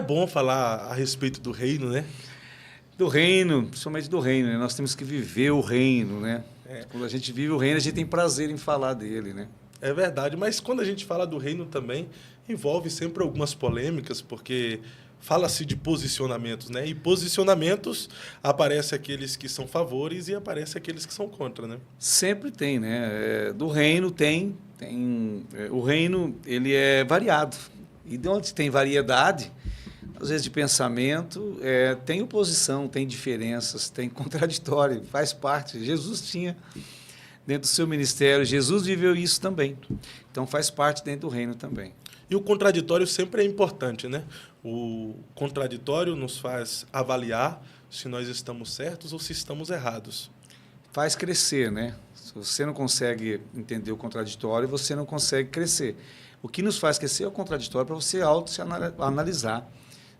É bom falar a respeito do reino, né? Do reino, principalmente do reino, né? Nós temos que viver o reino, né? Quando a gente vive o reino, a gente tem prazer em falar dele, né? É verdade, mas quando a gente fala do reino também, envolve sempre algumas polêmicas, porque fala-se de posicionamentos, né? E posicionamentos, aparece aqueles que são favores e aparece aqueles que são contra, né? Sempre tem, né? Do reino o reino, ele é variado. E de onde tem variedade, às vezes de pensamento, tem oposição, tem diferenças, tem contraditório, faz parte. Jesus tinha dentro do seu ministério, Jesus viveu isso também. Então faz parte dentro do reino também. E o contraditório sempre é importante, né? O contraditório nos faz avaliar se nós estamos certos ou se estamos errados. Faz crescer, né? Se você não consegue entender o contraditório, você não consegue crescer. O que nos faz crescer é o contraditório para você auto-analisar.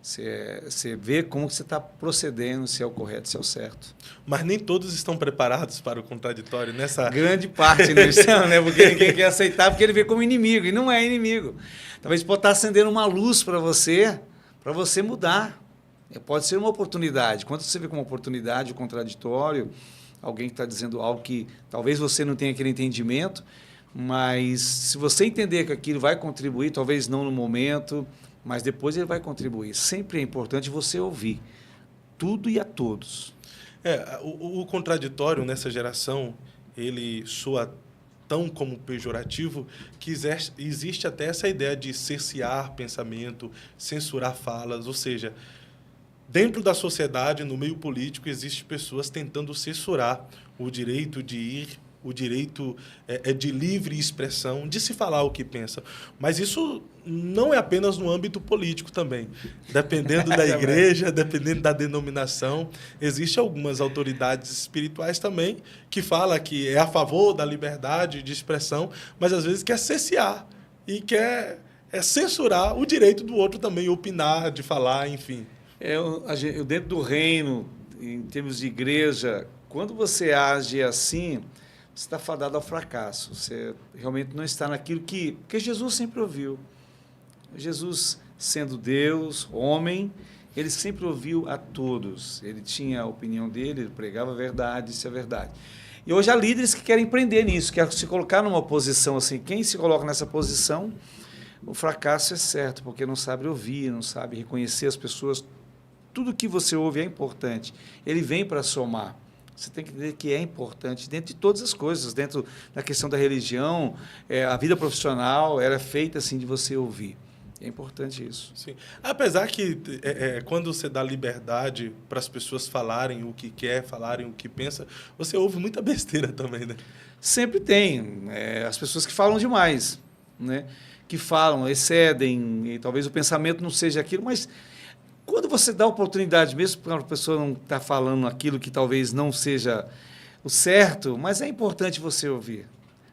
Você vê como você está procedendo, se é o correto, se é o certo. Mas nem todos estão preparados para o contraditório nessa... Grande parte não estão, né? Porque ninguém quer aceitar, porque ele vê como inimigo, e não é inimigo. Talvez pode estar acendendo uma luz para você mudar. Pode ser uma oportunidade. Quando você vê como uma oportunidade o contraditório, alguém que está dizendo algo que talvez você não tenha aquele entendimento, mas se você entender que aquilo vai contribuir, talvez não no momento, mas depois ele vai contribuir. Sempre é importante você ouvir tudo e a todos. O contraditório nessa geração, ele soa tão como pejorativo que existe até essa ideia de cercear pensamento, censurar falas, ou seja, dentro da sociedade, no meio político, existem pessoas tentando censurar o direito de ir, o direito de livre expressão, de se falar o que pensa. Mas isso não é apenas no âmbito político também. Dependendo da igreja, dependendo da denominação, existem algumas autoridades espirituais também que falam que é a favor da liberdade de expressão, mas às vezes quer cercear e quer censurar o direito do outro também, opinar, de falar, enfim. Dentro do reino, em termos de igreja, quando você age assim, você está fadado ao fracasso. Você realmente não está naquilo porque Jesus sempre ouviu. Jesus, sendo Deus, homem, ele sempre ouviu a todos. Ele tinha a opinião dele, ele pregava a verdade, isso é verdade. E hoje há líderes que querem empreender nisso, querem se colocar numa posição assim. Quem se coloca nessa posição, o fracasso é certo, porque não sabe ouvir, não sabe reconhecer as pessoas. Tudo que você ouve é importante. Ele vem para somar. Você tem que entender que é importante dentro de todas as coisas, dentro da questão da religião, a vida profissional era feita assim de você ouvir. É importante isso. Sim. Apesar que quando você dá liberdade para as pessoas falarem o que quer, falarem o que pensa, você ouve muita besteira também, né? Sempre tem. As pessoas que falam demais, né? Que falam, excedem, e talvez o pensamento não seja aquilo, mas quando você dá oportunidade, mesmo para a pessoa não estar falando aquilo que talvez não seja o certo, mas é importante você ouvir.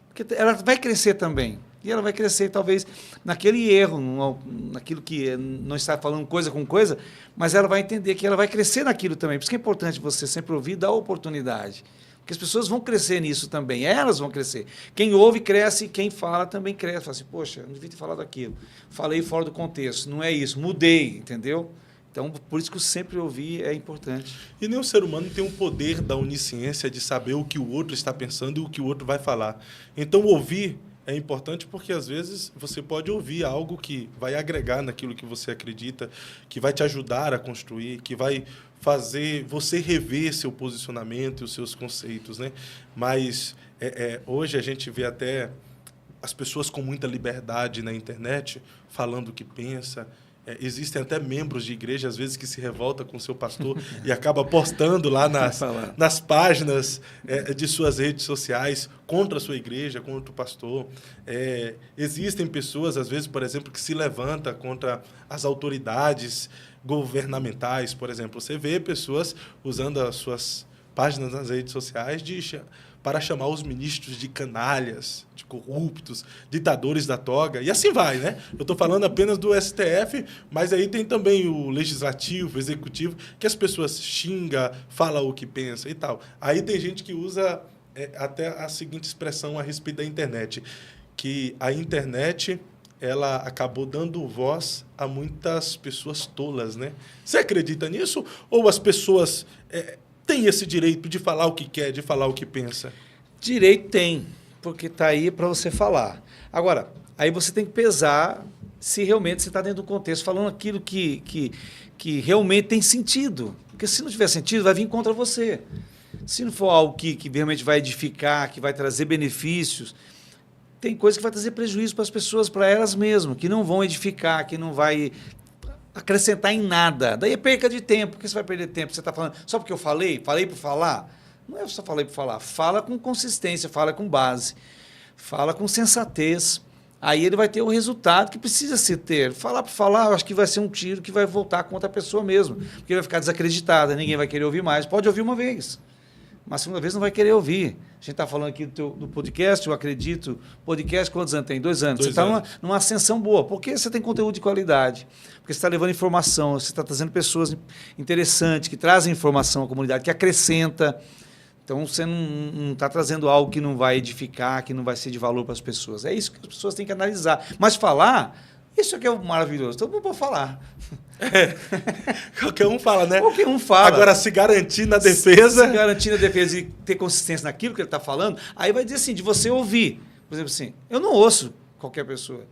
Porque ela vai crescer também. E ela vai crescer, talvez, naquele erro, naquilo que não está falando coisa com coisa, mas ela vai entender que ela vai crescer naquilo também. Por isso que é importante você sempre ouvir e dar oportunidade. Porque as pessoas vão crescer nisso também, elas vão crescer. Quem ouve, cresce, quem fala também cresce. Fala assim, poxa, eu não devia ter falado aquilo. Falei fora do contexto, não é isso, mudei, entendeu? Então, por isso que eu sempre ouvir é importante. E nenhum ser humano tem o poder da onisciência de saber o que o outro está pensando e o que o outro vai falar. Então, ouvir é importante porque, às vezes, você pode ouvir algo que vai agregar naquilo que você acredita, que vai te ajudar a construir, que vai fazer você rever seu posicionamento e os seus conceitos, né? Mas hoje a gente vê até as pessoas com muita liberdade na internet falando o que pensa. Existem até membros de igreja, às vezes, que se revolta com o seu pastor e acaba postando lá nas páginas de suas redes sociais contra a sua igreja, contra o pastor. Existem pessoas, às vezes, por exemplo, que se levantam contra as autoridades governamentais, por exemplo. Você vê pessoas usando as suas páginas nas redes sociais para chamar os ministros de canalhas, de corruptos, ditadores da toga, e assim vai, né? Eu estou falando apenas do STF, mas aí tem também o legislativo, o executivo, que as pessoas xingam, falam o que pensa e tal. Aí tem gente que usa até a seguinte expressão a respeito da internet, que a internet ela acabou dando voz a muitas pessoas tolas, né? Você acredita nisso? Ou as pessoas têm esse direito de falar o que quer, de falar o que pensa? Direito tem, porque está aí para você falar. Agora, aí você tem que pesar se realmente você está dentro do contexto, falando aquilo que realmente tem sentido. Porque se não tiver sentido, vai vir contra você. Se não for algo que realmente vai edificar, que vai trazer benefícios, tem coisa que vai trazer prejuízo para as pessoas, para elas mesmas, que não vão edificar, que não vai acrescentar em nada. Daí é perca de tempo. Por que você vai perder tempo? Você está falando só porque eu falei por falar? Não é só falei por falar. Fala com consistência, fala com base, fala com sensatez. Aí ele vai ter o resultado que precisa se ter. Falar por falar, eu acho que vai ser um tiro que vai voltar contra a pessoa mesmo, porque ele vai ficar desacreditada, ninguém vai querer ouvir mais. Pode ouvir uma vez, mas a segunda vez não vai querer ouvir. A gente está falando aqui do podcast, eu acredito. Podcast, quantos anos tem? 2 anos. Você está numa ascensão boa, porque você tem conteúdo de qualidade, porque você está levando informação, você está trazendo pessoas interessantes, que trazem informação à comunidade, que acrescenta. Então, você não está trazendo algo que não vai edificar, que não vai ser de valor para as pessoas. É isso que as pessoas têm que analisar. Mas falar, isso aqui é o maravilhoso. Todo mundo pode falar. Qualquer um fala, né? Qualquer um fala. Agora, se garantir na defesa... Se garantir na defesa e ter consistência naquilo que ele está falando, aí vai dizer assim, de você ouvir. Por exemplo assim, eu não ouço qualquer pessoa.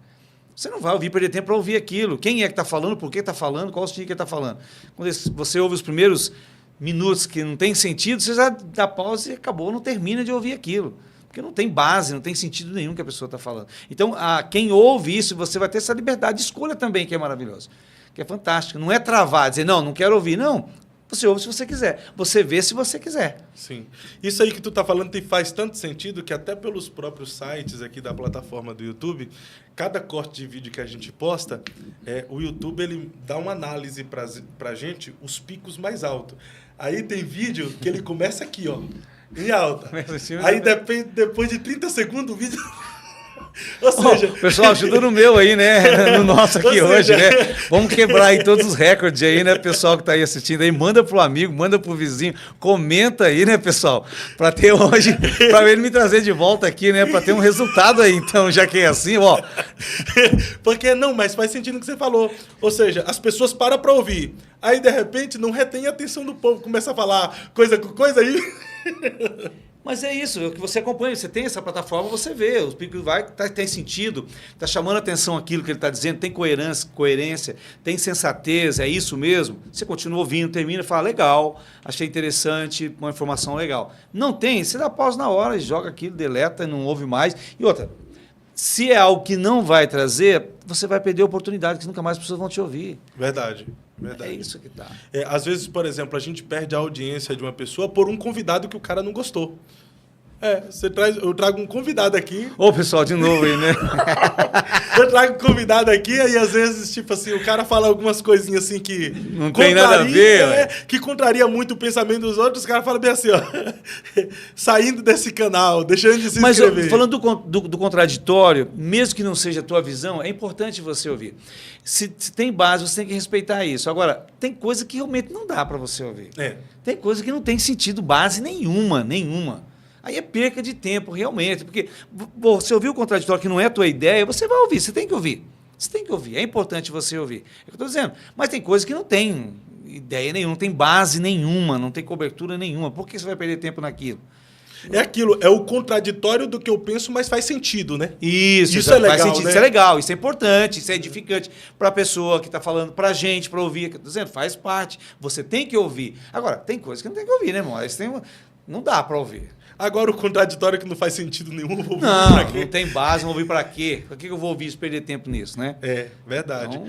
Você não vai ouvir, perder tempo para ouvir aquilo. Quem é que está falando, por que está falando, qual o sentido que ele está falando. Quando você ouve os primeiros minutos que não tem sentido, você já dá pausa e acabou, não termina de ouvir aquilo. Porque não tem base, não tem sentido nenhum que a pessoa está falando. Então, quem ouve isso, você vai ter essa liberdade de escolha também, que é maravilhoso. Que é fantástico. Não é travar, dizer, não quero ouvir. Não, você ouve se você quiser. Você vê se você quiser. Sim. Isso aí que tu está falando faz tanto sentido que até pelos próprios sites aqui da plataforma do YouTube, cada corte de vídeo que a gente posta, o YouTube ele dá uma análise para a gente, os picos mais altos. Aí tem vídeo que ele começa aqui, ó, em alta. Aí depois de 30 segundos o vídeo... Ou seja... pessoal, ajuda no meu aí, né? No nosso aqui hoje, né? Vamos quebrar aí todos os recordes aí, né? Pessoal que está aí assistindo aí, manda pro amigo, manda pro vizinho, comenta aí, né, pessoal? Para ter hoje, para ele me trazer de volta aqui, né? Para ter um resultado aí, então, já que é assim, ó. Porque não, mas faz sentido o que você falou. Ou seja, as pessoas param para ouvir. Aí, de repente, não retém a atenção do povo, começa a falar coisa com coisa aí... Mas é isso, é o que você acompanha, você tem essa plataforma, você vê, os picos tem sentido, está chamando a atenção aquilo que ele está dizendo, tem coerência, tem sensatez, é isso mesmo. Você continua ouvindo, termina e fala, legal, achei interessante, uma informação legal. Não tem, você dá pausa na hora, joga aquilo, deleta, não ouve mais. E outra, se é algo que não vai trazer, você vai perder a oportunidade, que nunca mais as pessoas vão te ouvir. Verdade. É isso que tá. Às vezes, por exemplo, a gente perde a audiência de uma pessoa por um convidado que o cara não gostou. Eu trago um convidado aqui. Ô, pessoal, de novo aí, né? Eu trago um convidado aqui e às vezes, tipo assim, o cara fala algumas coisinhas assim que... Não tem nada a ver, que contraria muito o pensamento dos outros, os caras falam bem assim, ó. Saindo desse canal, deixando de se inscrever. Mas falando do contraditório, mesmo que não seja a tua visão, é importante você ouvir. Se tem base, você tem que respeitar isso. Agora, tem coisa que realmente não dá para você ouvir. Tem coisa que não tem sentido, base nenhuma. Aí é perca de tempo, realmente, porque você ouviu o contraditório que não é a tua ideia, você vai ouvir, você tem que ouvir. Você tem que ouvir, é importante você ouvir. É o que eu estou dizendo. Mas tem coisas que não tem ideia nenhuma, não tem base nenhuma, não tem cobertura nenhuma. Por que você vai perder tempo naquilo? É aquilo, é o contraditório do que eu penso, mas faz sentido, né? Isso é legal, né? Isso é legal, isso é importante, isso é edificante para a pessoa que está falando, para a gente, para ouvir. Estou dizendo, faz parte, você tem que ouvir. Agora, tem coisas que não tem que ouvir, né, irmão? Não dá para ouvir. Agora o contraditório que não faz sentido nenhum, vou ouvir pra quê? Não tem base, vou ouvir para quê? Para que eu vou ouvir isso, perder tempo nisso, né? É, verdade. Então,